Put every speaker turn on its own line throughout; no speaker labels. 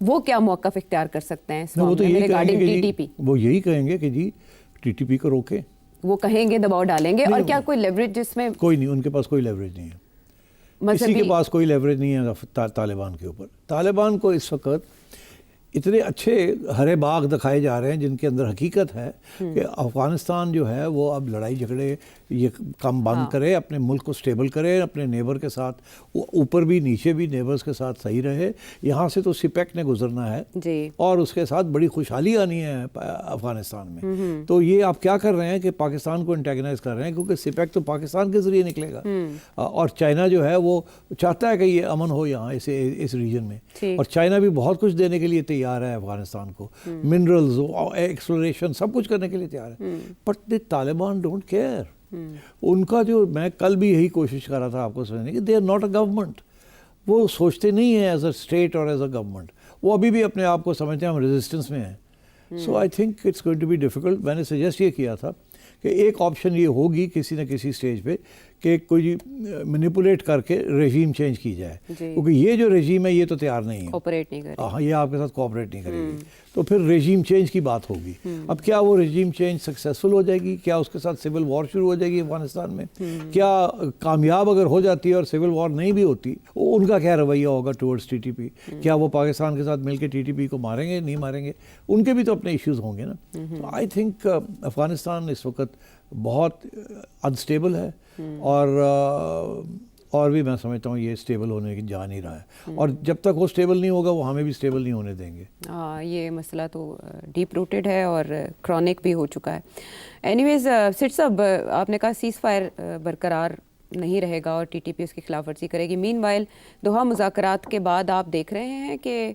وہ کیا موقف اختیار کر سکتے ہیں اس
وہ تو
معاملے میں
یہی کہیں
ریگارڈنگ
گے
TTP؟
وہ یہی کہیں گے کہ جی TTP کو روکیں.
وہ کہیں گے دباؤ ڈالیں گے. اور کیا کوئی لیوریج جس میں؟
کوئی نہیں, ان کے پاس کوئی لیوریج نہیں ہے, کسی کے پاس کوئی لیوریج نہیں ہے طالبان کے اوپر. طالبان کو اس وقت اتنے اچھے ہرے باغ دکھائے جا رہے ہیں جن کے اندر حقیقت ہے کہ افغانستان جو ہے وہ اب لڑائی جھگڑے یہ کم بند کرے, اپنے ملک کو سٹیبل کرے, اپنے نیبر کے ساتھ اوپر بھی نیچے بھی نیبرز کے ساتھ صحیح رہے. یہاں سے تو سپیک نے گزرنا ہے
جی,
اور اس کے ساتھ بڑی خوشحالی آنی ہے افغانستان میں. تو یہ آپ کیا کر رہے ہیں کہ پاکستان کو انٹیگنائز کر رہے ہیں, کیونکہ سپیک تو پاکستان کے ذریعے نکلے گا, اور چائنا جو ہے وہ چاہتا ہے کہ یہ امن ہو یہاں اس ریجن میں. اور چائنا بھی بہت کچھ دینے کے لیے تیار ہے افغانستان کو, منرلز, ایکسپلوریشن, سب کچھ کرنے کے لیے تیار ہے. But the Taliban don't care. ان کا جو, میں کل بھی یہی کوشش کر رہا تھا آپ کو سمجھنے کی, they are not a government. وہ سوچتے نہیں ہیں ایز اے اسٹیٹ اور ایز اے گورنمنٹ, وہ ابھی بھی اپنے آپ کو سمجھتے ہیں ہم ریزسٹنس میں ہیں. So I think it's going to be difficult. میں نے سجیسٹ یہ کیا تھا کہ ایک آپشن یہ ہوگی کسی نہ کسی سٹیج پہ کہ کوئی مینیپولیٹ کر کے رژیم چینج کی جائے, کیونکہ یہ جو رژیم ہے یہ تو تیار نہیں ہے,
کوپریٹ نہیں کرے.
ہاں, یہ آپ کے ساتھ کوآپریٹ نہیں کرے گی. تو پھر رژیم چینج کی بات ہوگی. اب کیا وہ رژیم چینج سکسیسفل ہو جائے گی, کیا اس کے ساتھ سول وار شروع ہو جائے گی افغانستان میں, کیا کامیاب اگر ہو جاتی ہے اور سول وار نہیں بھی ہوتی, ان کا کیا رویہ ہوگا ٹورڈز TTP, کیا وہ پاکستان کے ساتھ مل کے TTP کو ماریں گے, نہیں ماریں گے, ان کے بھی تو اپنے ایشوز ہوں گے نا. تو آئی تھنک افغانستان اس وقت بہت انسٹیبل ہے, اور بھی میں سمجھتا ہوں یہ اسٹیبل ہونے کی جا نہیں رہا ہے, اور جب تک وہ اسٹیبل نہیں ہوگا وہ ہمیں بھی اسٹیبل نہیں ہونے دیں گے.
یہ مسئلہ تو ڈیپ روٹڈ ہے اور کرونک بھی ہو چکا ہے. اینی ویز سٹ صاحب, آپ نے کہا سیز فائر برقرار نہیں رہے گا اور TTP اس کی خلاف ورزی کرے گی. مین وائل دوحہ مذاکرات کے بعد آپ دیکھ رہے ہیں کہ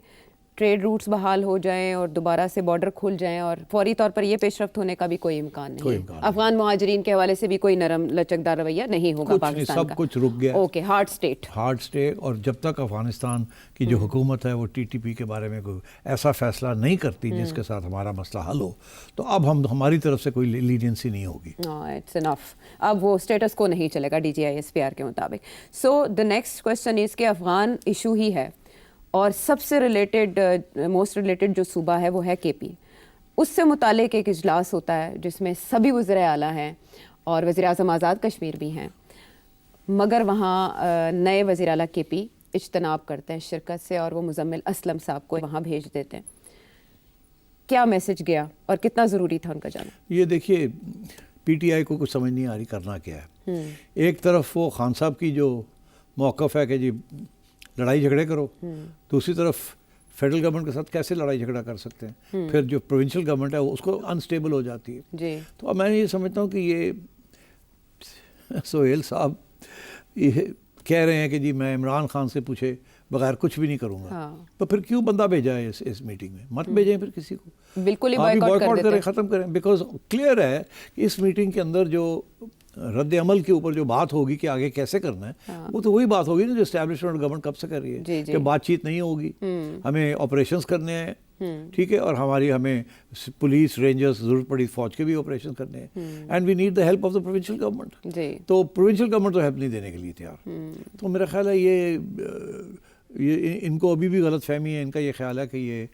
ٹریڈ روٹس بحال ہو جائیں اور دوبارہ سے بارڈر کھل جائیں, اور فوری طور پر یہ پیش رفت ہونے کا بھی کوئی امکان نہیں ہے. افغان مہاجرین کے حوالے سے بھی کوئی نرم لچکدار رویہ نہیں ہوگا پاکستان کا.
سب کچھ رک گیا.
Okay, hard state.
اور جب تک افغانستان کی جو حکومت ہے وہ TTP کے بارے میں کوئی ایسا فیصلہ نہیں کرتی جس کے ساتھ ہمارا مسئلہ حل ہو, تو اب ہماری طرف سے کوئی لینینسی نہیں ہوگی.
اٹس انف. اب وہ اسٹیٹس کو نہیں چلے گا DGISPR کے مطابق. سو دا نیکسٹ کوشچن از کہ افغان ایشو ہی ہے, اور سب سے موسٹ ریلیٹڈ جو صوبہ ہے وہ ہے KP. اس سے متعلق ایک اجلاس ہوتا ہے جس میں سبھی وزراء اعلیٰ ہیں اور وزیر اعظم آزاد کشمیر بھی ہیں, مگر وہاں نئے وزیر اعلیٰ KP اجتناب کرتے ہیں شرکت سے, اور وہ مزمل اسلم صاحب کو وہاں بھیج دیتے ہیں. کیا میسج گیا اور کتنا ضروری تھا ان کا جانا؟
یہ دیکھیے, PTI کو کچھ سمجھ نہیں آ رہی کرنا کیا ہے. ایک طرف وہ خان صاحب کی جو موقف ہے کہ جی لڑائی جھگڑے کرو, دوسری طرف فیڈرل گورنمنٹ کے ساتھ کیسے لڑائی جھگڑا کر سکتے ہیں, پھر جو پروونشل گورنمنٹ ہے اس کو انسٹیبل ہو جاتی ہے. تو اب میں یہ سمجھتا ہوں کہ یہ سہیل صاحب یہ کہہ رہے ہیں کہ جی میں عمران خان سے پوچھے بغیر کچھ بھی نہیں کروں گا, تو پھر کیوں بندہ بھیجا ہے اس میٹنگ میں؟ مت بھیجیں پھر کسی کو,
بالکل ہی
بائیکاٹ کریں, ختم کریں. بیکاز کلیئر ہے کہ اس میٹنگ کے اندر جو رد عمل کے اوپر جو بات ہوگی کہ آگے کیسے کرنا ہے, وہ تو وہی بات ہوگی نا جو اسٹیبلشمنٹ گورنمنٹ کب سے کر رہی ہے, کہ بات چیت نہیں ہوگی, ہمیں آپریشنز کرنے ہیں, ٹھیک ہے, اور ہمیں پولیس, رینجرز, ضرورت پڑی فوج کے بھی آپریشن کرنے ہیں, and we need the help of the provincial government. تو پروونشل گورنمنٹ تو ہیلپ نہیں دینے کے لیے تیار. تو میرا خیال ہے یہ ان کو ابھی بھی غلط فہمی ہے, ان کا یہ خیال ہے کہ یہ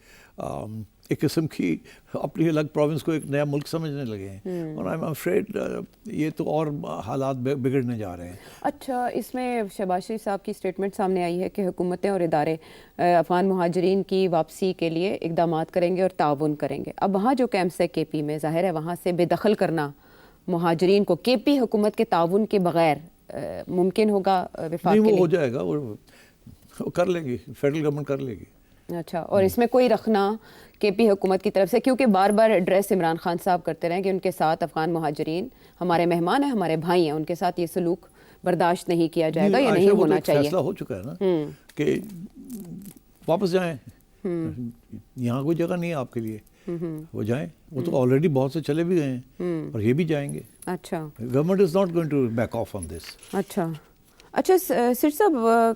ایک قسم کی اپنی الگ پروونس کو ایک نیا ملک سمجھنے لگے ہیں, اور آئی ایم افریڈ یہ تو اور حالات بگڑنے جا رہے ہیں.
اچھا, اس میں شہباز شریف صاحب کی اسٹیٹمنٹ سامنے آئی ہے کہ حکومتیں اور ادارے افغان مہاجرین کی واپسی کے لیے اقدامات کریں گے اور تعاون کریں گے. اب وہاں جو کیمپس ہے KP میں, ظاہر ہے وہاں سے بے دخل کرنا مہاجرین کو KP حکومت کے تعاون کے بغیر ممکن ہوگا وفاق کے لیے؟
وہ ہو جائے گا, وہ کر لے گی, فیڈرل گورنمنٹ کر لے گی.
اچھا, اور اس میں کوئی رکھنا KP حکومت کی طرف سے, کیونکہ بار بار ایڈریس عمران خان صاحب کرتے رہے کہ ان کے ساتھ افغان مہاجرین ہمارے مہمان ہیں, ہمارے بھائی ہیں, ان کے ساتھ یہ سلوک برداشت نہیں کیا جائے گا, یہ نہیں ہونا چاہیے.
فیصلہ ہو چکا ہے نا کہ واپس جائیں, یہاں کوئی جگہ نہیں ہے آپ کے لیے, وہ جائیں. وہ تو آلریڈی بہت سے چلے بھی گئے ہیں اور یہ بھی جائیں گے.
اچھا,
government is not going to back off on this.
اچھا. سر صاحب,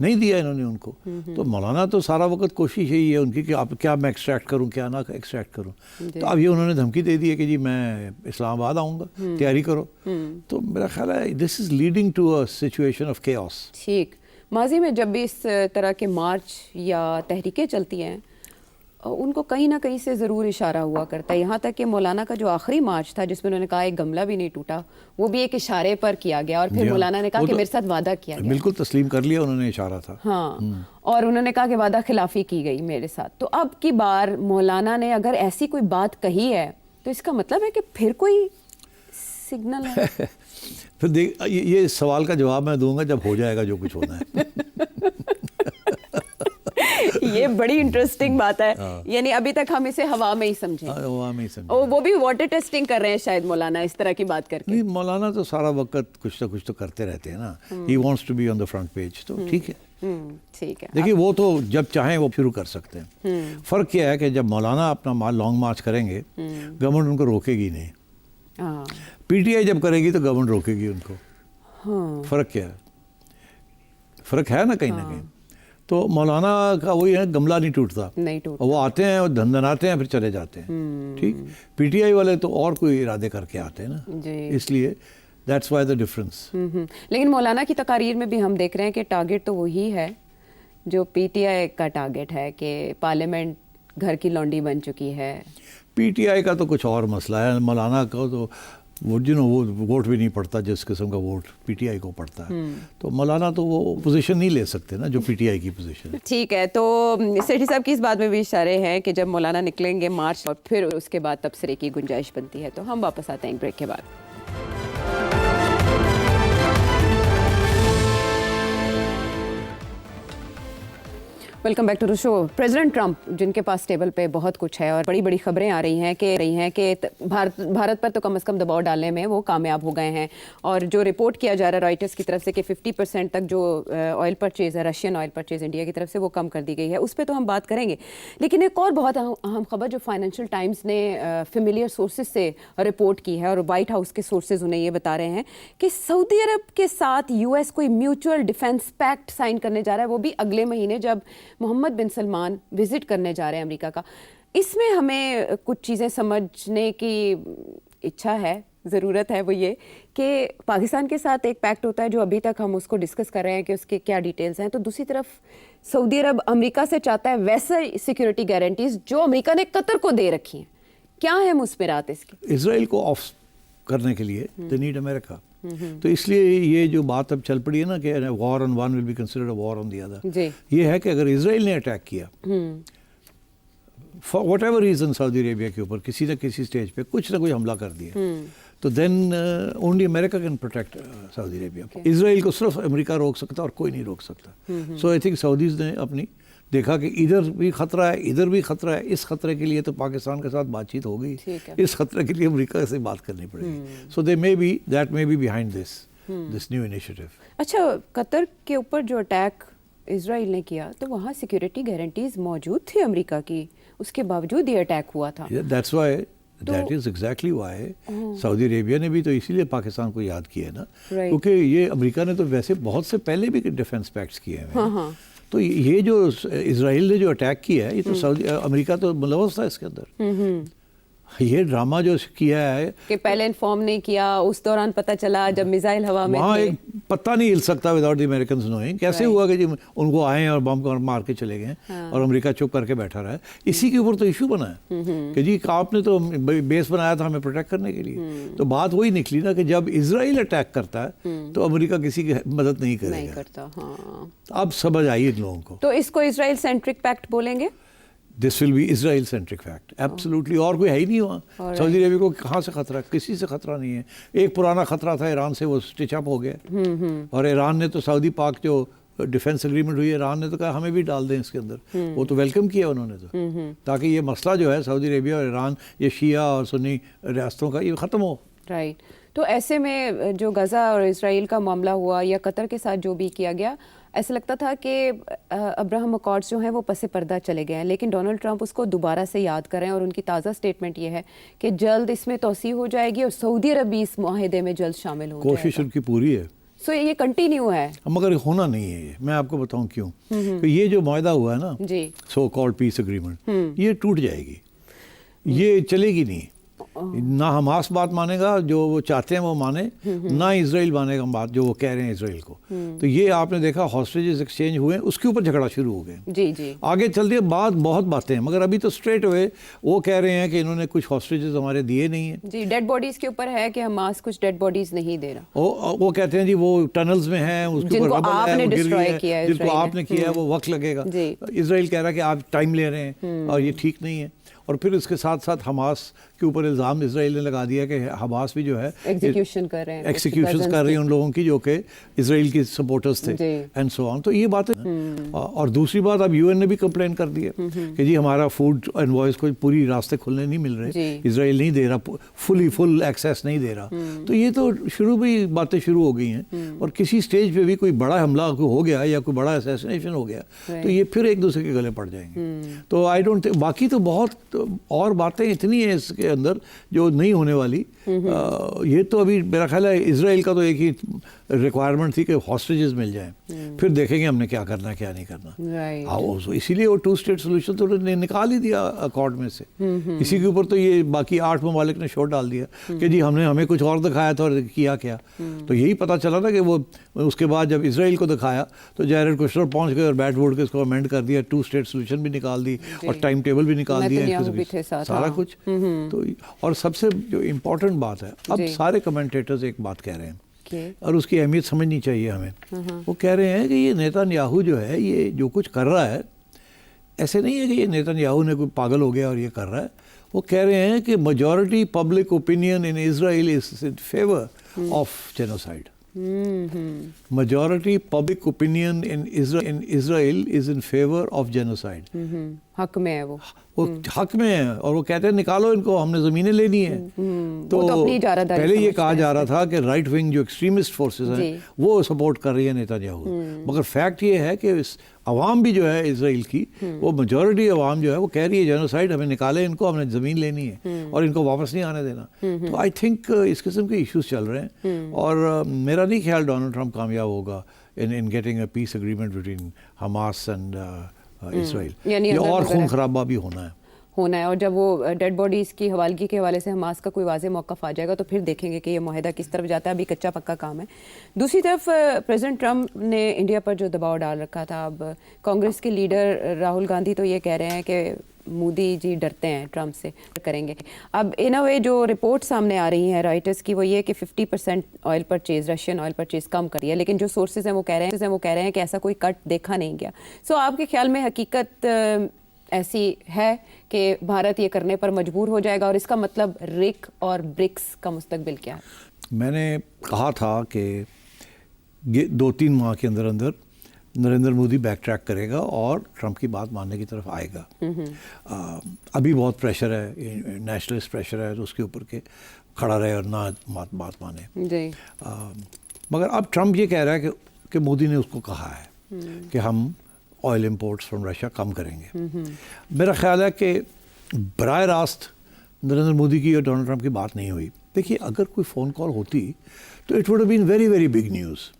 نہیں دیا انہوں نے ان کو. تو مولانا تو سارا وقت کوشش یہی ہے ان کی کہ اب کیا میں ایکسٹریکٹ کروں کیا نہ ایکسٹریکٹ کروں. تو اب یہ انہوں نے دھمکی دے دی ہے کہ جی میں اسلام آباد آؤں گا, تیاری کرو. تو میرا خیال ہے this is leading to a situation of chaos.
ٹھیک, ماضی میں جب بھی اس طرح کے مارچ یا تحریکیں چلتی ہیں ان کو کہیں نہ کہیں سے ضرور اشارہ ہوا کرتا ہے, یہاں تک کہ مولانا کا جو آخری مارچ تھا جس میں انہوں نے کہا ایک گملہ بھی نہیں ٹوٹا, وہ بھی ایک اشارے پر کیا گیا, اور پھر مولانا نے کہا کہ میرے ساتھ وعدہ کیا گیا.
بالکل تسلیم کر لیا انہوں نے, اشارہ تھا.
ہاں, اور انہوں نے کہا کہ وعدہ خلافی کی گئی میرے ساتھ. تو اب کی بار مولانا نے اگر ایسی کوئی بات کہی ہے تو اس کا مطلب ہے کہ پھر کوئی سگنل ہے.
پھر دیکھ, یہ سوال کا جواب میں دوں گا جب ہو جائے گا جو کچھ ہونا ہے.
یہ بڑی انٹرسٹنگ بات ہے, یعنی ابھی تک ہم اسے ہوا میں ہی سمجھیں.
ہوا میں ہی سمجھیں.
وہ بھی واٹر ٹیسٹنگ کر رہے ہیں شاید مولانا اس طرح کی بات کر کے.
نہیں, مولانا تو سارا وقت کچھ نہ کچھ تو کرتے رہتے ہیں نا. He wants to be on the front page, تو ٹھیک ہے.
ٹھیک ہے,
دیکھیے وہ تو جب چاہیں وہ شروع کر سکتے ہیں. فرق کیا ہے کہ جب مولانا اپنا لانگ مارچ کریں گے گورنمنٹ ان کو روکے گی نہیں. پی ٹی آئی جب کرے گی تو گورنمنٹ روکے گی ان کو. فرق کیا ہے, فرق ہے نا کہیں نہ کہیں. تو مولانا کا وہی ہے, گملہ نہیں ٹوٹتا, وہ آتے ہیں اور دھندناتے ہیں پھر چلے جاتے ہیں. ٹھیک, پی ٹی آئی والے تو اور کوئی ارادے کر کے آتے ہیں نا, اس لیے دیٹس وائی دا ڈفرنس.
لیکن مولانا کی تقاریر میں بھی ہم دیکھ رہے ہیں کہ ٹارگیٹ تو وہی ہے جو پی ٹی آئی کا ٹارگیٹ ہے کہ پارلیمنٹ گھر کی لونڈی بن چکی ہے.
پی ٹی آئی کا تو کچھ اور مسئلہ ہے, مولانا کا تو وہ وہ ووٹ بھی نہیں پڑتا جس قسم کا ووٹ پی ٹی آئی کو پڑتا ہے. تو مولانا تو وہ پوزیشن نہیں لے سکتے نا جو پی ٹی آئی کی پوزیشن ہے.
ٹھیک ہے, تو سیٹھی صاحب کی اس بات میں بھی اشارے ہیں کہ جب مولانا نکلیں گے مارچ اور پھر اس کے بعد تبصرے کی گنجائش بنتی ہے. تو ہم واپس آتے ہیں ایک بریک کے بعد. Welcome back to the show. President Trump جن کے پاس ٹیبل پہ بہت کچھ ہے اور بڑی بڑی خبریں آ رہی ہیں کہ بھارت پر تو کم از کم دباؤ ڈالنے میں وہ کامیاب ہو گئے ہیں, اور جو رپورٹ کیا جا رہا ہے رائٹرز کی طرف سے کہ 50% تک جو آئل پرچیز ہے, رشین آئل پرچیز انڈیا کی طرف سے وہ کم کر دی گئی ہے, اس پہ تو ہم بات کریں گے. لیکن ایک اور بہت اہم خبر جو فائنینشیل ٹائمز نے فیملیئر سورسز سے رپورٹ کی ہے, اور وائٹ ہاؤس کے سورسز انہیں یہ بتا رہے ہیں کہ سعودی عرب کے ساتھ یو ایس کوئی میوچول ڈیفینس پیکٹ سائن کرنے جا رہا ہے, وہ بھی اگلے مہینے جب محمد بن سلمان وزٹ کرنے جا رہے ہیں امریکہ کا. اس میں ہمیں کچھ چیزیں سمجھنے کی اچھا ہے, ضرورت ہے, وہ یہ کہ پاکستان کے ساتھ ایک پیکٹ ہوتا ہے جو ابھی تک ہم اس کو ڈسکس کر رہے ہیں کہ اس کے کیا ڈیٹیلز ہیں, تو دوسری طرف سعودی عرب امریکہ سے چاہتا ہے ویسے سیکیورٹی گارنٹیز جو امریکہ نے قطر کو دے رکھی ہیں. کیا ہے مثمرات اس کے؟
اسرائیل کو آف کرنے کے لیے دے نیڈ امریکہ. تو اس لیے یہ جو بات اب چل پڑی ہے نا کہ war on one will be considered a war on the other, یہ ہے کہ اگر اسرائیل نے اٹیک کیا فار واٹ ایور ریزن سعودی عربیہ کے اوپر کسی نہ کسی اسٹیج پہ کچھ نہ کوئی حملہ کر دیا, تو دین اونلی امریکہ کین پروٹیکٹ سعودی عربیہ. اسرائیل کو صرف امریکہ روک سکتا اور کوئی نہیں روک سکتا. سو آئی تھنک سعودیز نے اپنی دیکھا کہ ادھر بھی خطرہ ہے ادھر بھی خطرہ ہے, اس خطرے کے لیے تو پاکستان کے ساتھ بات چیت ہو گئی, اس خطرے کے لیے امریکہ سے بات کرنی پڑے گی. So they may be that may be behind this new initiative.
اچھا, قطر کے اوپر جو اٹیک اسرائیل نے کیا تو وہاں سیکیورٹی گارنٹیز موجود تھی امریکہ کی, اس کے باوجود یہ اٹیک ہوا تھا.
That's why that is exactly why سعودی عربیہ نے بھی تو اسی لیے پاکستان کو یاد کیا ہے نا, کیونکہ یہ امریکہ نے تو ویسے بہت سے پہلے بھی ڈیفینس پیکٹس کیے ہیں. تو یہ جو اسرائیل نے جو اٹیک کیا ہے یہ تو امریکہ تو ملوث تھا اس کے اندر. یہ ڈرامہ جو کیا ہے
کہ پہلے انفارم نہیں کیا, اس دوران پتہ چلا جب میزائل ہوا میں
وہاں ایک پتہ نہیں ہل سکتا وداؤٹ دی امریکنز نوئنگ. کیسے ہوا کہ جی ان کو آئے اور بم مار کے چلے گئے اور امریکہ چپ کر کے بیٹھا رہا ہے. اسی کے اوپر تو ایشو بنا ہے کہ جی آپ نے تو بیس بنایا تھا ہمیں پروٹیکٹ کرنے کے لیے. تو بات وہی نکلی نا کہ جب اسرائیل اٹیک کرتا ہے تو امریکہ کسی کی مدد نہیں کرے گا. اب سمجھ آئی ان لوگوں کو.
تو اس کو اسرائیل سینٹرک پیکٹ بولیں گے؟
This will be Israel centric fact absolutely. اور کوئی ہے ہی نہیں وہاں. سعودی عربیہ کو کہاں سے خطرہ, کسی سے خطرہ نہیں ہے. ایک پرانا خطرہ تھا ایران سے, وہ اسٹچ اپ ہو گیا, اور ایران نے تو سعودی پاک جو ڈیفینس اگریمنٹ ہوئی ایران نے تو کہا ہمیں بھی ڈال دیں اس کے اندر. وہ تو ویلکم کیا انہوں نے تو, تاکہ یہ مسئلہ جو ہے سعودی عربیہ اور ایران, یہ شیعہ اور سنی ریاستوں کا, یہ ختم ہو.
رائٹ. تو ایسے میں جو غزہ اور اسرائیل کا معاملہ ہوا یا قطر کے ساتھ جو بھی کیا گیا, ایسا لگتا تھا کہ ابراہم اکارڈز جو ہیں وہ پس پردہ چلے گئے ہیں, لیکن ڈونلڈ ٹرمپ اس کو دوبارہ سے یاد کریں, اور ان کی تازہ سٹیٹمنٹ یہ ہے کہ جلد اس میں توسیع ہو جائے گی اور سعودی عرب بھی اس معاہدے میں جلد شامل ہو جائے گا.
کوشش ان کی پوری ہے.
سو یہ کنٹینیو ہے
مگر ہونا نہیں ہے یہ. میں آپ کو بتاؤں کیوں. کہ یہ جو معاہدہ ہوا ہے نا,
جی
سو کالڈ پیس اگریمنٹ, یہ ٹوٹ جائے گی, یہ چلے گی نہیں. نہ حماس بات مانے گا جو وہ چاہتے ہیں وہ مانے, نہ اسرائیل مانے گا بات جو وہ کہہ رہے ہیں اسرائیل کو. تو یہ آپ نے دیکھا ہاسٹیجز ایکسچینج ہوئے, اس کے اوپر جھگڑا شروع ہو گئے.
جی جی
آگے چل دیا بہت باتیں ہیں, مگر ابھی تو اسٹریٹ ہوئے وہ کہہ رہے ہیں کہ انہوں نے کچھ ہاسٹیجز ہمارے دیے نہیں ہیں.
جی ڈیڈ باڈیز کے اوپر ہے کہ حماس کچھ ڈیڈ باڈیز نہیں دے رہا.
وہ کہتے ہیں جی وہ ٹنلز میں ہیں, اس کے اوپر ربڑ ہے, وہ گر گئی ہے, جن کو آپ نے کیا ہے وہ وقت لگے گا. اسرائیل کہہ رہا ہے کہ آپ ٹائم لے رہے ہیں اور یہ ٹھیک نہیں ہے. اور پھر اس کے ساتھ ساتھ حماس کے اوپر الزام اسرائیل نے لگا دیا کہ حماس بھی جو ہے
ایگزیکیوشن کر رہے
ہیں ان لوگوں کی جو کہ اسرائیل کے سپورٹرز تھے اینڈ سو آن. تو یہ باتیں. اور دوسری بات اب UN نے بھی کمپلین کر دی ہے کہ جی ہمارا فوڈ انوائس کو پوری راستے کھلنے نہیں مل رہے, اسرائیل نہیں دے رہا, فل ایکسیس نہیں دے رہا. تو یہ تو بھی باتیں شروع ہو گئی ہیں. اور کسی سٹیج پہ بھی کوئی بڑا حملہ ہو گیا یا کوئی بڑا اسیسینیشن ہو گیا تو یہ پھر ایک دوسرے کے گلے پڑ جائیں گے. تو آئی ڈونٹ تھنک, باقی تو بہت اور باتیں اتنی ہیں اس کے اندر جو نہیں ہونے والی. یہ تو ابھی میرا خیال ہے اسرائیل کا تو ایک ہی ریکوائرمنٹ تھی کہ ہاسٹیجز مل جائیں, پھر دیکھیں گے ہم نے کیا کرنا ہے کیا نہیں کرنا. اسی لیے وہ 2 اسٹیٹ سولوشن تو نکال ہی دیا اکارڈ میں سے. اسی کے اوپر تو یہ باقی 8 ممالک نے شوٹ ڈال دیا کہ جی ہمیں کچھ اور دکھایا تھا اور کیا کیا. تو یہی پتا چلا نا کہ وہ اس کے بعد جب اسرائیل کو دکھایا تو جیرڈ کوشنر پہنچ گئے اور بیٹھ بوٹ کے اس کو امینڈ کر دیا, 2 اسٹیٹ سولوشن بھی نکال دی اور ٹائم ٹیبل بھی نکال دیا, سارا کچھ. تو اور سب سے جو امپورٹنٹ بات ہے, اب سارے کمنٹیٹرز ایک بات کہہ رہے ہیں اور اس کی اہمیت سمجھنی چاہیے ہمیں. وہ کہہ رہے ہیں کہ یہ نیتن یاہو جو ہے یہ جو کچھ کر رہا ہے, ایسے نہیں ہے کہ یہ نیتن یاہو نے کوئی پاگل ہو گیا اور یہ کر رہا ہے. وہ کہہ رہے ہیں کہ majority public opinion in Israel is in favour of genocide. Majority public opinion in Israel is in favor of genocide.
حق میں ہے,
وہ حق میں ہے اور وہ کہتے ہیں نکالو ان کو, ہم نے زمینیں لینی ہیں. تو پہلے یہ کہا جا رہا تھا کہ رائٹ ونگ جو ایکسٹریمسٹ فورسز ہیں وہ سپورٹ کر رہی ہے نیتن یاہو, مگر فیکٹ یہ ہے کہ عوام بھی جو ہے اسرائیل کی, وہ میجورٹی عوام جو ہے وہ کہہ رہی ہے جینوسائڈ, ہمیں نکالے ان کو, ہم نے زمین لینی ہے اور ان کو واپس نہیں آنے دینا. تو آئی تھنک اس قسم کے ایشوز چل رہے ہیں اور میرا نہیں خیال ڈونلڈ ٹرمپ کامیاب ہوگا in getting a peace agreement between Hamas and Israel. یہ اور خون خرابہ بھی ہونا ہے.
اور جب وہ ڈیڈ باڈیز کی حوالگی کے حوالے سے حماس کا کوئی واضح موقف آ جائے گا تو پھر دیکھیں گے کہ یہ معاہدہ کس طرف جاتا ہے. ابھی کچا پکا کام ہے. دوسری طرف پریزیڈنٹ ٹرمپ نے انڈیا پر جو دباؤ ڈال رکھا تھا, اب کانگریس کے لیڈر راہل گاندھی تو یہ کہہ رہے ہیں کہ مودی جی ڈرتے ہیں ٹرمپ سے, کریں گے. اب ان اے وے جو رپورٹ سامنے آ رہی ہیں رائٹرز کی وہ یہ کہ 50% oil purchase, Russian oil purchase کم کر دیا, لیکن جو سورسز ہیں وہ کہہ رہے ہیں کہ ایسا کوئی کٹ دیکھا نہیں گیا. سو آپ کے خیال میں حقیقت ایسی ہے کہ بھارت یہ کرنے پر مجبور ہو جائے گا, اور اس کا مطلب رک اور برکس کا مستقبل کیا ہے؟
میں نے کہا تھا کہ 2-3 ماہ کے اندر نریندر مودی بیک ٹریک کرے گا اور ٹرمپ کی بات ماننے کی طرف آئے گا. ابھی بہت پریشر ہے, نیشنلسٹ پریشر ہے, تو اس کے اوپر کے کھڑا رہے اور نہ بات مانے. مگر اب ٹرمپ یہ کہہ رہا ہے کہ مودی نے اس کو کہا ہے کہ ہم آئل امپورٹس فرام رشیا کم کریں گے. میرا خیال ہے کہ براہ راست نریندر مودی کی اور ڈونلڈ ٹرمپ کی بات نہیں ہوئی. دیکھیے اگر کوئی فون کال ہوتی تو it would have been very very big news,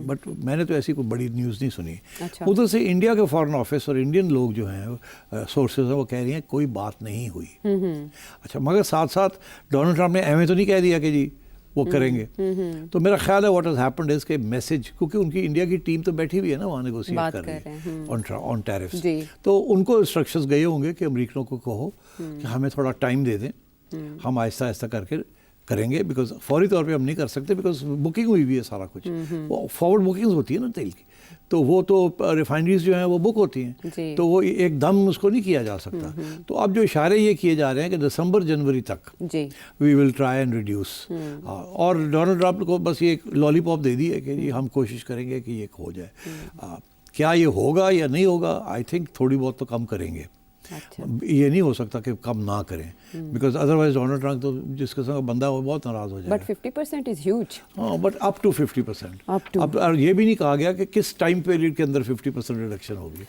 but میں نے تو ایسی کوئی بڑی نیوز نہیں سنی. ادھر سے انڈیا کے فارن آفس اور انڈین لوگ جو ہیں سورسز ہیں وہ کہہ رہی ہیں کوئی بات نہیں ہوئی. اچھا, مگر ساتھ ساتھ ڈونلڈ ٹرمپ نے ایویں تو نہیں کہہ دیا کہ جی وہ کریں گے. تو میرا خیال ہے واٹ ہیز ہیپنڈ از کہ میسج, کیونکہ ان کی انڈیا کی ٹیم تو بیٹھی ہوئی ہے نا وہاں نیگوشیٹ کر رہی ہے آن ٹیرفس, تو ان کو انسٹرکشنز گئے ہوں گے کہ امریکنوں کو کہو کہ ہمیں تھوڑا ٹائم دے دیں, ہم آہستہ آہستہ کر کے کریں گے, بیکاز فوری طور پہ ہم نہیں کر سکتے, بیکاز بکنگ ہوئی ہوئی ہے سارا کچھ. وہ فارورڈ بکنگز ہوتی ہے نا تیل کی, تو وہ تو ریفائنریز جو ہیں وہ بک ہوتی ہیں, تو وہ ایک دم اس کو نہیں کیا جا سکتا. تو اب جو اشارے یہ کیے جا رہے ہیں کہ دسمبر جنوری تک وی ول ٹرائی اینڈ ریڈیوس, اور ڈونلڈ ٹرمپ کو بس یہ ایک لالی پاپ دے دی ہے کہ جی ہم کوشش کریں گے کہ یہ ہو جائے. کیا یہ ہوگا یا نہیں ہوگا, آئی تھنک تھوڑی بہت تو کم کریں گے. یہ نہیں ہو سکتا کہ کم نہ کریں, بیکاز ادروائز ڈونلڈ ٹرمپ تو جس قسم کا بندہ ہے وہ بہت ناراض ہو جائے گا.
But 50% is huge.
ہاں, بٹ اپ ٹو 50%. اب یہ بھی نہیں کہا گیا کہ کس ٹائم پیریڈ کے اندر 50% ریڈکشن ہوگی.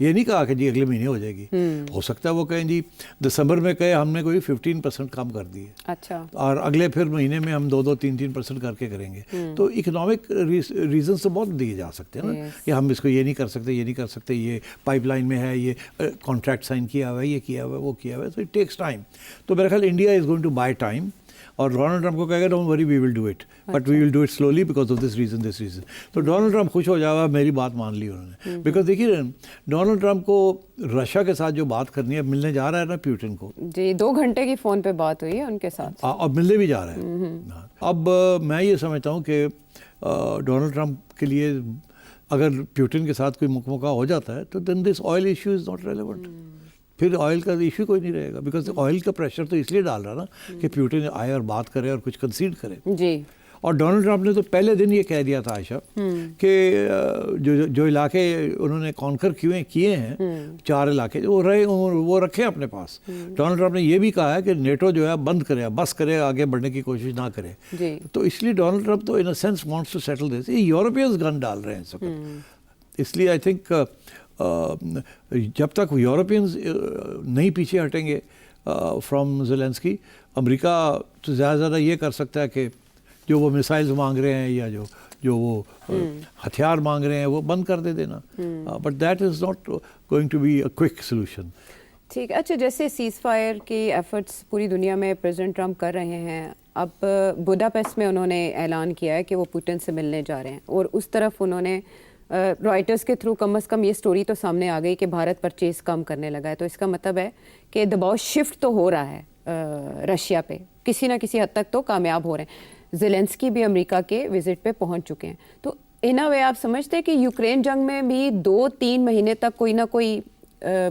یہ نہیں کہا کہ جی اگلے مہینے ہو جائے گی. ہو سکتا ہے وہ کہیں جی دسمبر میں کہے ہم نے کوئی 15% کم کر دی ہے,
اچھا, اور
اگلے پھر مہینے میں ہم 2-3% کر کے کریں گے. تو اکنامک ریزنس تو بہت دیے جا سکتے ہیں نا, کہ ہم اس کو یہ نہیں کر سکتے, یہ نہیں کر سکتے, یہ پائپ لائن میں ہے, یہ کانٹریکٹ سائن کیا ہوا ہے, یہ کیا ہوا ہے, وہ کیا ہوا ہے. تو اٹ ٹیکس ٹائم. تو میرا خیال India is going to buy time, اور ڈونلڈ ٹرمپ کو کہے گا don't worry we will do it, but we will do it slowly because of this reason. تو ڈونلڈ ٹرمپ خوش ہو جائے گا, میری بات مان لی انہوں نے. بیکاز دیکھیے ڈونلڈ ٹرمپ کو رشیا کے ساتھ جو بات کرنی ہے, ملنے جا رہا ہے نا پیوٹن کو.
جی 2 گھنٹے کی فون پہ بات ہوئی ہے ان کے ساتھ,
اب ملنے بھی جا رہا ہے. اب میں یہ سمجھتا ہوں کہ ڈونلڈ ٹرمپ کے لیے اگر پیوٹن کے ساتھ کوئی مکمکہ ہو جاتا ہے تو then this oil issue is not relevant. پھر آئل کا ایشو کوئی نہیں رہے گا, بیکاز آئل کا پریشر تو اس لیے ڈال رہا نا کہ پیوٹن آئے اور بات کرے اور کچھ کنسیڈ کرے.
جی,
اور ڈونلڈ ٹرمپ نے تو پہلے دن یہ کہہ دیا تھا عائشہ کہ جو علاقے انہوں نے کانکر کیے ہیں 4 علاقے وہ رکھے اپنے پاس. ڈونلڈ ٹرمپ نے یہ بھی کہا ہے کہ نیٹو جو ہے بند کرے, بس کرے, آگے بڑھنے کی کوشش نہ کرے. تو اس لیے ڈونلڈ ٹرمپ تو in a sense wants to settle this. یہ یورپینز گن ڈال رہے ہیں اس وقت. اس لیے آئی تھنک جب تک یورپینز نہیں پیچھے ہٹیں گے فرام زیلنسکی, امریکہ تو زیادہ زیادہ یہ کر سکتا ہے کہ جو وہ میسائلز مانگ رہے ہیں یا جو وہ ہتھیار مانگ رہے ہیں وہ بند کر دے دینا. But that is not going to be a quick solution.
ٹھیک. اچھا, جیسے سیز فائر کی ایفرٹس پوری دنیا میں پریزیڈنٹ ٹرمپ کر رہے ہیں, اب بوڈاپیسٹ میں انہوں نے اعلان کیا ہے کہ وہ پوٹن سے ملنے جا رہے ہیں, اور اس طرف انہوں نے رائٹرز کے تھرو کم از کم یہ سٹوری تو سامنے آ گئی کہ بھارت پرچیز کم کرنے لگا ہے. تو اس کا مطلب ہے کہ دباؤ شفٹ تو ہو رہا ہے رشیا پہ, کسی نہ کسی حد تک تو کامیاب ہو رہے ہیں. زیلنسکی بھی امریکہ کے وزٹ پہ پہنچ چکے ہیں. تو ان اے وے آپ سمجھتے ہیں کہ یوکرین جنگ میں بھی 2-3 مہینے تک کوئی نہ کوئی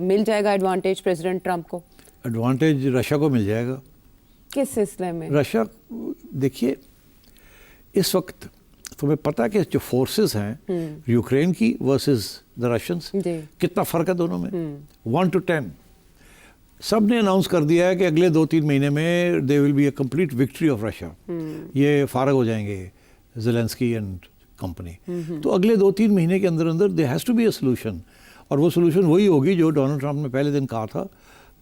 مل جائے گا ایڈوانٹیج پریزیڈنٹ ٹرمپ کو؟
ایڈوانٹیج رشیا کو مل جائے گا. کس
سلسلے میں؟
رشیا دیکھیے اس وقت تمہیں پتہ کہ جو فورسز ہیں یوکرین کی ورسز دا رشینس, کتنا فرق ہے دونوں میں, 1-10. سب نے اناؤنس کر دیا ہے کہ اگلے 2-3 مہینے میں they will be a complete victory of Russia. یہ فارغ ہو جائیں گے زیلنسکی اینڈ کمپنی. تو اگلے 2-3 مہینے کے اندر they has to be a solution, اور وہ سولوشن وہی ہوگی جو ڈونلڈ ٹرمپ نے پہلے دن کہا تھا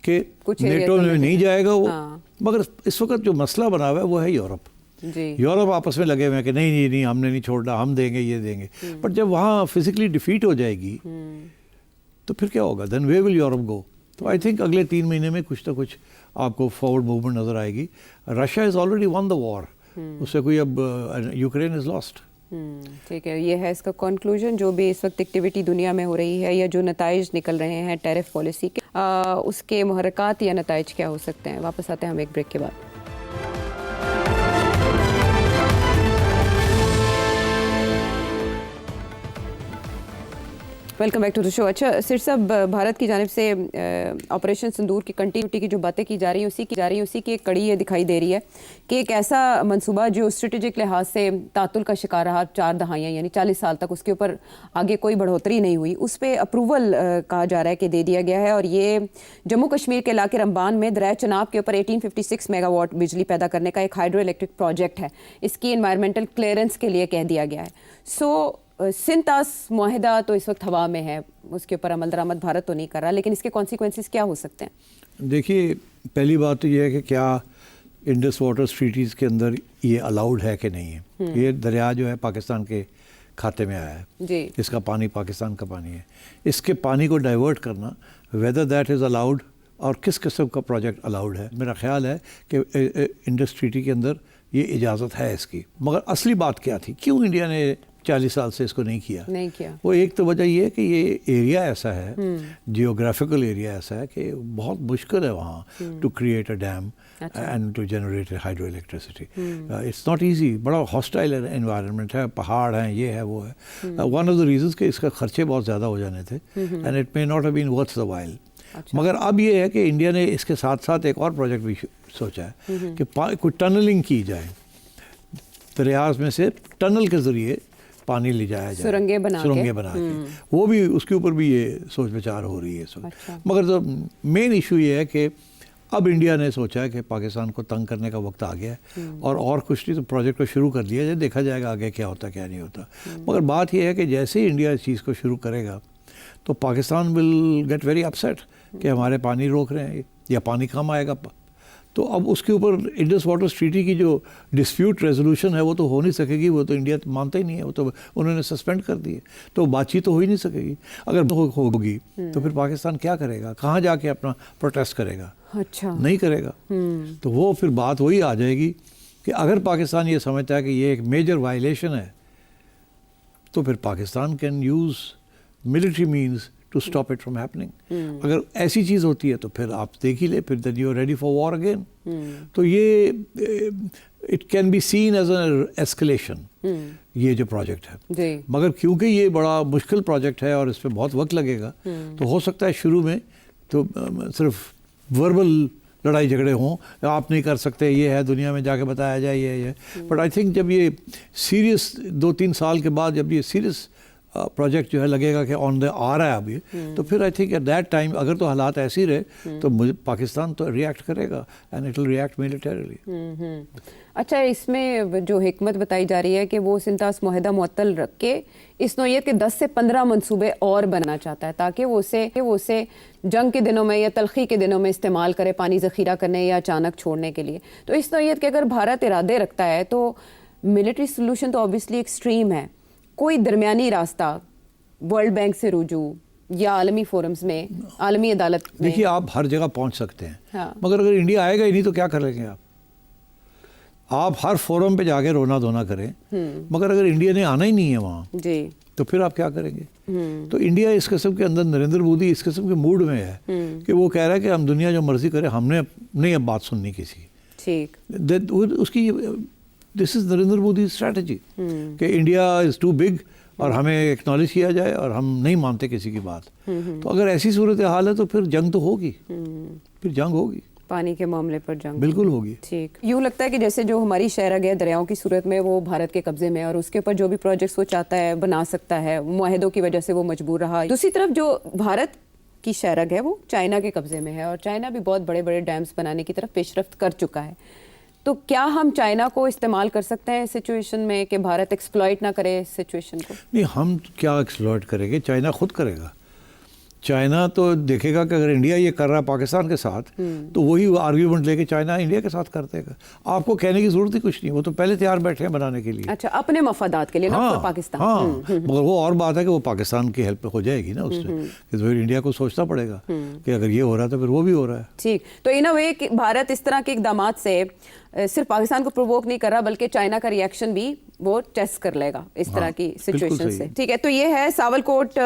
کہ نیٹو میں نہیں جائے گا وہ. مگر اس وقت جو مسئلہ بنا ہوا ہے وہ ہے یورپ. یورپ آپس میں لگے ہوئے ہیں کہ نہیں ہم نے نہیں چھوڑنا, ہم دیں گے, یہ دیں گے. بٹ جب وہاں فزیکلی ڈیفیٹ ہو جائے گی تو پھر کیا ہوگا؟ دین ویئر ول یورپ گو؟ تو آئی تھنک اگلے 3 مہینے میں کچھ نہ کچھ آپ کو فارورڈ موومنٹ نظر آئے گی. رشیا از آلریڈی ون دا وار, اس سے کوئی اب یوکرین از لاسٹ.
ٹھیک ہے, یہ ہے اس کا کنکلوژن. جو بھی اس وقت ایکٹیویٹی دنیا میں ہو رہی ہے یا جو نتائج نکل رہے ہیں ٹیرف پالیسی کے, اس کے محرکات یا نتائج کیا ہو سکتے ہیں؟ واپس آتے ہیں ہم ایک بریک کے بعد. ویلکم بیک ٹو دا شو. اچھا سر صاحب, بھارت کی جانب سے آپریشن سندور کی کنٹینیوٹی کی جو باتیں کی جا رہی ہیں اسی کی ایک کڑی یہ دکھائی دے رہی ہے کہ ایک ایسا منصوبہ جو اسٹریٹجک لحاظ سے تعطل کا شکار رہا 4 دہائیاں یعنی 40 سال تک, اس کے اوپر آگے کوئی بڑھوتری نہیں ہوئی, اس پہ اپروول کہا جا رہا ہے کہ دے دیا گیا ہے. اور یہ جموں کشمیر کے علاقے رمبان میں دریائے چناب کے اوپر 1856 میگا واٹ بجلی پیدا کرنے کا ایک ہائیڈرو الیکٹرک پروجیکٹ ہے. اس کی انوائرمنٹل کلیئرنس کے لیے کہہ دیا گیا ہے. سنتاس معاہدہ تو اس وقت ہوا میں ہے, اس کے اوپر عمل درآمد بھارت تو نہیں کر رہا, لیکن اس کے کانسیکوینسز کیا ہو سکتے ہیں؟
دیکھیے پہلی بات تو یہ ہے کہ کیا انڈس واٹر ٹریٹیز کے اندر یہ الاؤڈ ہے کہ نہیں ہے. یہ دریا جو ہے پاکستان کے کھاتے میں آیا ہے, اس کا پانی پاکستان کا پانی ہے. اس کے پانی کو ڈائیورٹ کرنا ویدر دیٹ از الاؤڈ اور کس قسم کا پروجیکٹ الاؤڈ ہے, میرا خیال ہے کہ انڈس ٹریٹی کے اندر یہ اجازت ہے اس کی. مگر اصلی بات کیا تھی, کیوں انڈیا نے 40 سال سے اس کو نہیں کیا؟ وہ ایک تو وجہ یہ ہے کہ یہ ایریا ایسا ہے, جیوگرافیکل ایریا ایسا ہے کہ بہت مشکل ہے وہاں to create a dam and to generate a hydroelectricity. It's not easy, بڑا ہاسٹائل انوائرمنٹ ہے, پہاڑ ہیں, یہ ہے وہ ہے. ون آف دا ریزنس کہ اس کا خرچے بہت زیادہ ہو جانے تھے and it may not have been worth the while. مگر اب یہ ہے کہ انڈیا نے اس کے ساتھ ساتھ ایک اور پروجیکٹ بھی سوچا ہے کہ کوئی ٹنلنگ کی جائے, دریاز میں سے ٹنل کے ذریعے پانی لے جایا جائے
سرنگیں بنا کے
وہ بھی اس کے اوپر بھی یہ سوچ بچار ہو رہی ہے اس وقت. مگر مین ایشو یہ ہے کہ اب انڈیا نے سوچا ہے کہ پاکستان کو تنگ کرنے کا وقت آ گیا ہے اور کچھ نہیں تو پروجیکٹ کو شروع کر دیا جائے, دیکھا جائے گا آگے کیا ہوتا کیا نہیں ہوتا. مگر بات یہ ہے کہ جیسے ہی انڈیا اس چیز کو شروع کرے گا تو Pakistan will get very upset کہ ہمارے پانی روک رہے ہیں یا پانی کم آئے گا. تو اب اس کے اوپر انڈس واٹرز ٹریٹی کی جو ڈسپیوٹ ریزولوشن ہے وہ تو ہو نہیں سکے گی, وہ تو انڈیا مانتا ہی نہیں ہے, وہ تو انہوں نے سسپینڈ کر دی ہے, تو بات چیت تو ہو ہی نہیں سکے گی. اگر ہوگی تو پھر پاکستان کیا کرے گا, کہاں جا کے اپنا پروٹیسٹ کرے گا؟
اچھا
نہیں کرے گا. تو وہ پھر بات وہی آ جائے گی کہ اگر پاکستان یہ سمجھتا ہے کہ یہ ایک میجر وائلیشن ہے تو پھر Pakistan can use military means to stop it from happening. اگر ایسی چیز ہوتی ہے تو پھر آپ دیکھ ہی لیں, پھر then you are ready for war again. تو یہ it can be seen as a escalation یہ جو پروجیکٹ ہے. مگر کیونکہ یہ بڑا مشکل پروجیکٹ ہے اور اس پہ بہت وقت لگے گا تو ہو سکتا ہے شروع میں تو صرف وربل لڑائی جھگڑے ہوں, آپ نہیں کر سکتے, یہ ہے دنیا میں جا کے بتایا جائے یہ. بٹ آئی تھنک جب یہ سیریس 2-3 سال کے بعد جب یہ سیریس پروجیکٹ جو ہے لگے گا کہ آن دا آ رہا ہے ابھی, تو پھر I think at that time اگر تو حالات ایسے ہی رہے تو پاکستان تو ریئیکٹ کرے گا and it will react militarily.
اچھا, اس میں جو حکمت بتائی جا رہی ہے کہ وہ سنتاس معاہدہ معطل رکھ کے اس نوعیت کے 10 سے 15 منصوبے اور بنانا چاہتا ہے تاکہ وہ اسے جنگ کے دنوں میں یا تلخی کے دنوں میں استعمال کرے, پانی ذخیرہ کرنے یا اچانک چھوڑنے کے لیے. تو اس نوعیت کے اگر بھارت ارادے رکھتا ہے تو ملٹری سولوشن تو آبویسلی ایکسٹریم ہے, کوئی درمیانی راستہ ورلڈ بینک سے رجوع یا عالمی فورمز میں, عالمی عدالت میں.
دیکھیے آپ ہر جگہ پہنچ سکتے ہیں مگر اگر انڈیا آئے گا ہی نہیں تو کیا کر لیں گے آپ ہر فورم پہ جا کے رونا دھونا کریں, مگر اگر انڈیا نے آنا ہی نہیں ہے وہاں تو پھر آپ کیا کریں گے؟ تو انڈیا اس قسم کے اندر, نریندر مودی اس قسم کے موڈ میں ہے کہ وہ کہہ رہا ہے کہ ہم دنیا جو مرضی کرے, ہم نے نہیں اب بات سننی کسی کی. اس کی دس از نریندر مودی اسٹریٹجی کہ انڈیا از ٹو بگ اور ہمیں ایکنالج کیا جائے اور ہم نہیں مانتے کسی کی بات. تو اگر ایسی صورتحال ہے تو پھر جنگ تو ہوگی, پھر جنگ ہوگی,
پانی کے معاملے پر جنگ
بالکل ہوگی.
ٹھیک, یوں لگتا ہے کہ جیسے جو ہماری شہرگ ہے دریاؤں کی صورت میں وہ بھارت کے قبضے میں, اور اس کے اوپر جو بھی پروجیکٹس وہ چاہتا ہے بنا سکتا ہے, معاہدوں کی وجہ سے وہ مجبور رہا. دوسری طرف جو بھارت کی شہرگ ہے وہ چائنا کے قبضے میں ہے اور چائنا بھی بہت بڑے بڑے ڈیمز بنانے کی طرف پیش رفت کر چکا ہے. تو کیا ہم چائنا کو استعمال کر سکتے ہیں اس سچویشن میں کہ بھارت ایکسپلائٹ نہ کرے اس سچویشن کو؟
نہیں, ہم کیا ایکسپلائٹ کریں گے, چائنا خود کرے گا. چائنا تو دیکھے گا کہ اگر انڈیا یہ کر رہا ہے پاکستان کے ساتھ تو وہی آرگیومنٹ لے کے چائنا انڈیا کے ساتھ کر دے گا. آپ کو کہنے کی ضرورت ہی کچھ نہیں, وہ تو پہلے تیار بیٹھے ہیں بنانے کے لیے.
اچھا, اپنے مفادات کے لیے نہ پاکستان.
ہاں, مگر وہ اور بات ہے کہ وہ پاکستان کی ہیلپ ہو جائے گی نا اس سے, کہ پھر انڈیا کو سوچنا پڑے گا کہ اگر یہ ہو رہا ہے تو پھر وہ بھی ہو رہا ہے.
ٹھیک, تو ان اے وے بھارت اس طرح کے اقدامات سے صرف پاکستان کو پرووک نہیں کر رہا بلکہ چائنا کا ریئیکشن بھی وہ ٹیسٹ کر لے گا اس طرح کی سچویشن سے. ٹھیک ہے, تو یہ ہے ساولکوٹ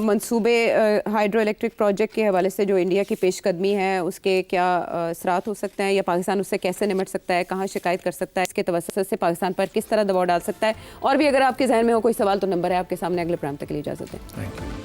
منصوبے ہائیڈرو الیکٹرک پروجیکٹ کے حوالے سے جو انڈیا کی پیش قدمی ہے, اس کے کیا اثرات ہو سکتے ہیں یا پاکستان اس سے کیسے نمٹ سکتا ہے, کہاں شکایت کر سکتا ہے, اس کے توسط سے پاکستان پر کس طرح دباؤ ڈال سکتا ہے. اور بھی اگر آپ کے ذہن میں ہو کوئی سوال تو نمبر ہے آپ کے سامنے. اگلے پروگرام تک کے لیے اجازت ہے.